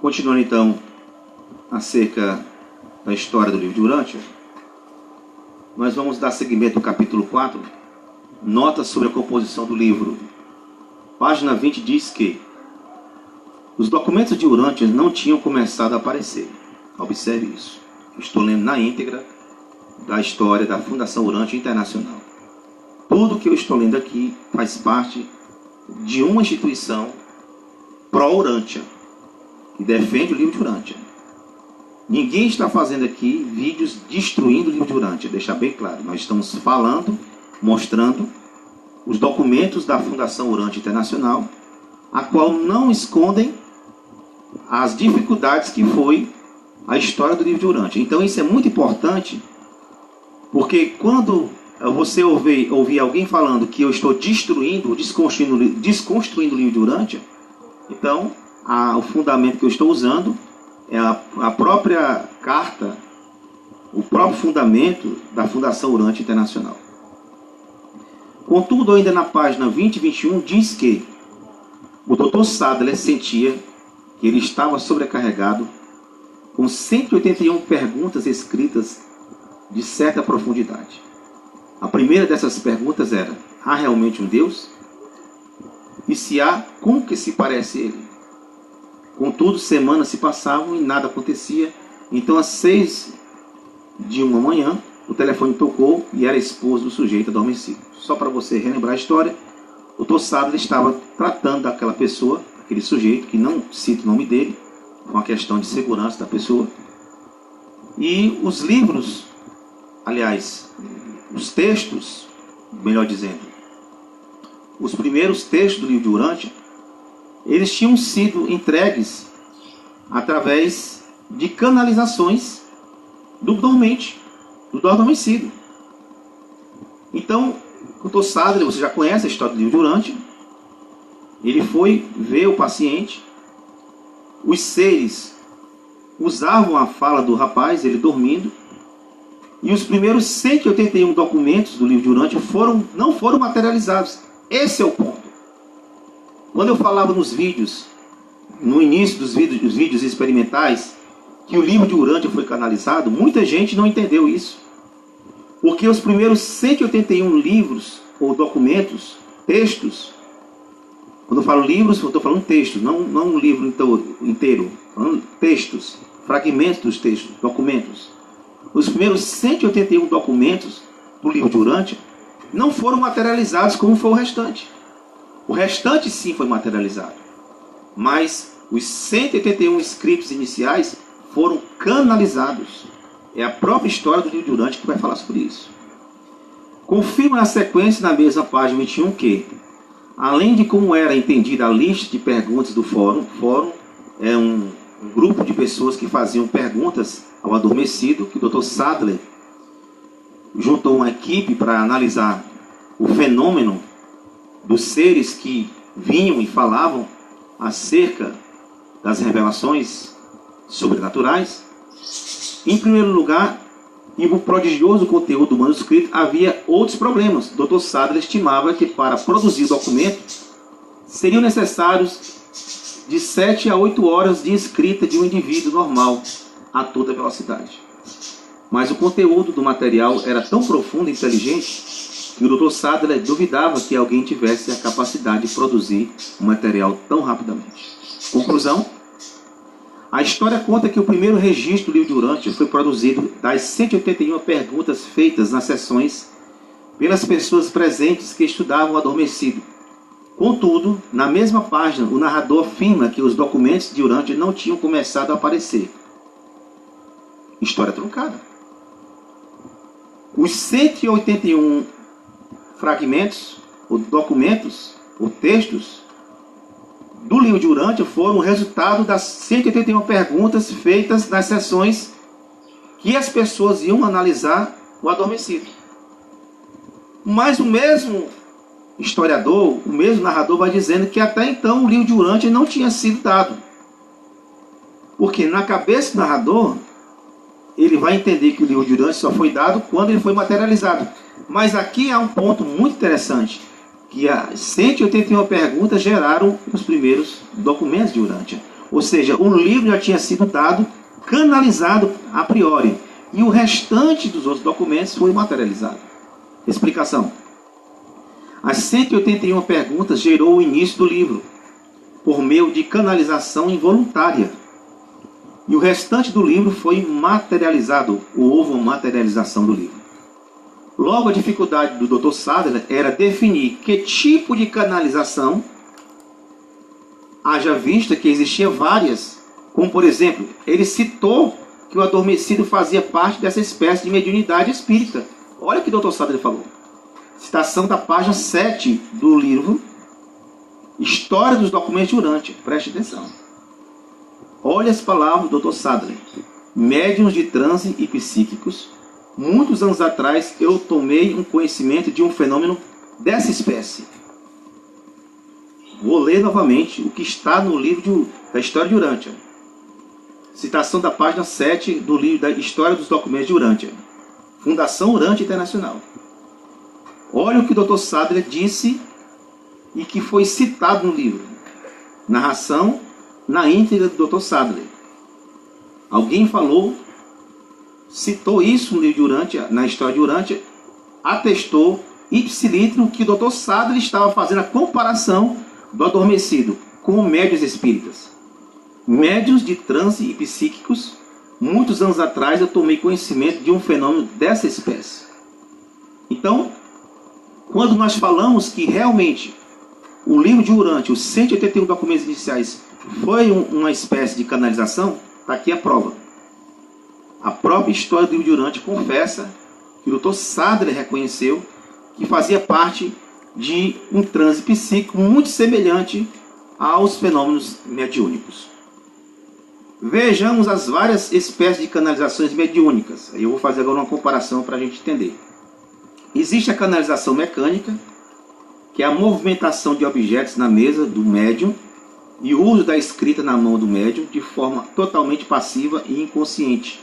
Continuando então acerca da história do livro de Urântia, nós vamos dar seguimento ao capítulo 4, notas sobre a composição do livro. Página 20 diz que os documentos de Urântia não tinham começado a aparecer. Observe isso. Estou lendo na íntegra da história da Fundação Urântia Internacional. Tudo que eu estou lendo aqui faz parte de uma instituição pró-Urântia, que defende o livro de Urântia. Ninguém está fazendo aqui vídeos destruindo o livro de Urântia, deixar bem claro. Nós estamos falando, mostrando os documentos da Fundação Urântia Internacional, a qual não escondem as dificuldades que foi a história do livro de Urântia. Então isso é muito importante, porque quando você ouvir alguém falando que eu estou desconstruindo o livro de Urântia, então o fundamento que eu estou usando é a própria carta, o próprio fundamento da Fundação Urântia Internacional. Contudo, ainda na página 20 e 21, diz que o Dr. Sadler sentia que ele estava sobrecarregado com 181 perguntas escritas de certa profundidade. A primeira dessas perguntas era: há realmente um Deus? E se há, como que se parece ele? Contudo, semanas se passavam e nada acontecia. Então, às 6 de uma manhã, o telefone tocou e era a esposa do sujeito adormecido. Só para você relembrar a história, o Dr. Sadler estava tratando daquela pessoa, aquele sujeito, que não cita o nome dele, com a questão de segurança da pessoa. E os livros, aliás, os textos, melhor dizendo, os primeiros textos do livro de Urântia, eles tinham sido entregues através de canalizações do dormente, do adormecido. Então, o Dr. Sadler, você já conhece a história do livro de Urântia, ele foi ver o paciente, os seres usavam a fala do rapaz, ele dormindo, e os primeiros 181 documentos do livro de Urântia não foram materializados. Esse é o ponto. Quando eu falava nos vídeos, no início dos vídeos experimentais, que o livro de Urântia foi canalizado, muita gente não entendeu isso. Porque os primeiros 181 livros ou documentos, textos, quando eu falo livros, eu estou falando textos, não um livro inteiro, falando textos, fragmentos dos textos, documentos. Os primeiros 181 documentos do livro de Urântia não foram materializados como foi o restante. O restante sim foi materializado, mas os 181 escritos iniciais foram canalizados. É a própria história do livro de Urântia que vai falar sobre isso. Confirma na sequência, na mesma página 21, que, além de como era entendida a lista de perguntas do fórum é um grupo de pessoas que faziam perguntas ao adormecido, que o Dr. Sadler juntou uma equipe para analisar o fenômeno dos seres que vinham e falavam acerca das revelações sobrenaturais. Em primeiro lugar, e o prodigioso conteúdo do manuscrito, havia outros problemas. O Dr. Sadler estimava que para produzir o documento seriam necessários de 7 a 8 horas de escrita de um indivíduo normal a toda velocidade. Mas o conteúdo do material era tão profundo e inteligente que o Dr. Sadler duvidava que alguém tivesse a capacidade de produzir um material tão rapidamente. Conclusão: a história conta que o primeiro registro do livro de Urântia foi produzido das 181 perguntas feitas nas sessões pelas pessoas presentes que estudavam o adormecido. Contudo, na mesma página, o narrador afirma que os documentos de Urântia não tinham começado a aparecer. História truncada. Os 181 fragmentos, ou documentos, ou textos do livro de Urântia foram o resultado das 181 perguntas feitas nas sessões que as pessoas iam analisar o adormecido. Mas o mesmo historiador, o mesmo narrador vai dizendo que até então o livro de Urântia não tinha sido dado. Porque na cabeça do narrador, ele vai entender que o livro de Urântia só foi dado quando ele foi materializado. Mas aqui há um ponto muito interessante, que as 181 perguntas geraram os primeiros documentos de Urântia. Ou seja, o livro já tinha sido dado, canalizado a priori. E o restante dos outros documentos foi materializado. Explicação. As 181 perguntas gerou o início do livro, por meio de canalização involuntária. E o restante do livro foi materializado, houve uma materialização do livro. Logo, a dificuldade do Dr. Sadler era definir que tipo de canalização, haja vista que existia várias, como por exemplo, ele citou que o adormecido fazia parte dessa espécie de mediunidade espírita. Olha o que o Dr. Sadler falou. Citação da página 7 do livro História dos Documentos de Urântia. Preste atenção. Olha as palavras do Dr. Sadler. Médiuns de transe e psíquicos. Muitos anos atrás eu tomei um conhecimento de um fenômeno dessa espécie. Vou ler novamente o que está no livro da História de Urântia. Citação da página 7 do livro da História dos Documentos de Urântia. Fundação Urântia Internacional. Olha o que o Dr. Sadler disse e que foi citado no livro. Narração na íntegra do Dr. Sadler. Alguém falou, citou isso no livro de Urântia, na História de Urântia, atestou ipsilitro que o Dr. Sadler estava fazendo a comparação do adormecido com médiuns espíritas. Médiuns de transe e psíquicos, muitos anos atrás eu tomei conhecimento de um fenômeno dessa espécie. Então, quando nós falamos que realmente o livro de Urântia, os 181 documentos iniciais, foi uma espécie de canalização, está aqui a prova. A própria história do livro de Urântia confessa que o Dr. Sadler reconheceu que fazia parte de um transe psíquico muito semelhante aos fenômenos mediúnicos. Vejamos as várias espécies de canalizações mediúnicas. Eu vou fazer agora uma comparação para a gente entender. Existe a canalização mecânica, que é a movimentação de objetos na mesa do médium e o uso da escrita na mão do médium de forma totalmente passiva e inconsciente.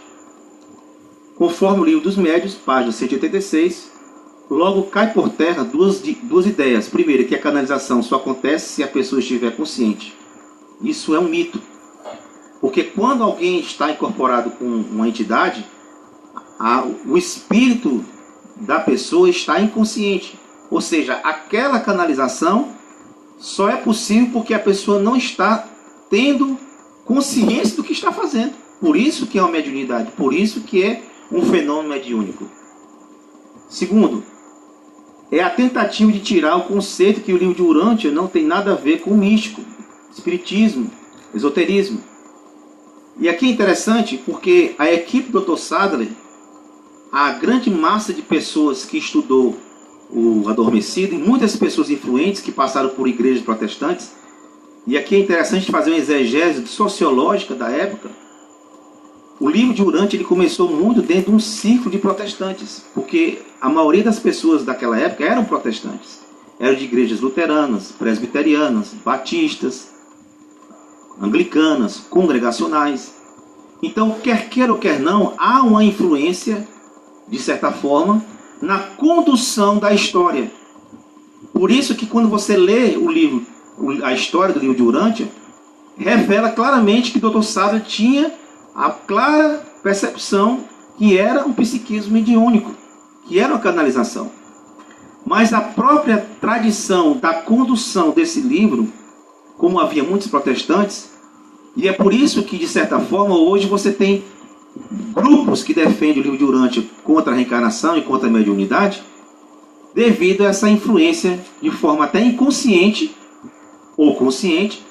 Conforme o livro dos médiuns, página 186, logo cai por terra duas ideias. Primeiro, que a canalização só acontece se a pessoa estiver consciente. Isso é um mito. Porque quando alguém está incorporado com uma entidade, o espírito da pessoa está inconsciente. Ou seja, aquela canalização só é possível porque a pessoa não está tendo consciência do que está fazendo. Por isso que é uma mediunidade, por isso que é um fenômeno mediúnico. Segundo, é a tentativa de tirar o conceito que o livro de Urântia não tem nada a ver com místico, espiritismo, esoterismo. E aqui é interessante porque a equipe do Dr. Sadler, a grande massa de pessoas que estudou o adormecido, e muitas pessoas influentes que passaram por igrejas protestantes, e aqui é interessante fazer uma exegese sociológica da época. O livro de Urântia ele começou muito dentro de um círculo de protestantes, porque a maioria das pessoas daquela época eram protestantes. Eram de igrejas luteranas, presbiterianas, batistas, anglicanas, congregacionais. Então, quer queira ou quer não, há uma influência, de certa forma, na condução da história. Por isso que quando você lê o livro, a história do livro de Urântia, revela claramente que o Dr. Sadler tinha a clara percepção que era um psiquismo mediúnico, que era uma canalização. Mas a própria tradição da condução desse livro, como havia muitos protestantes, e é por isso que, de certa forma, hoje você tem grupos que defendem o livro de Urântia contra a reencarnação e contra a mediunidade, devido a essa influência, de forma até inconsciente ou consciente,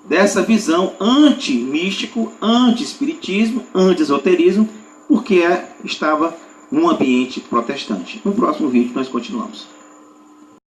dessa visão anti-místico, anti-espiritismo, anti-esoterismo, porque estava num ambiente protestante. No próximo vídeo nós continuamos.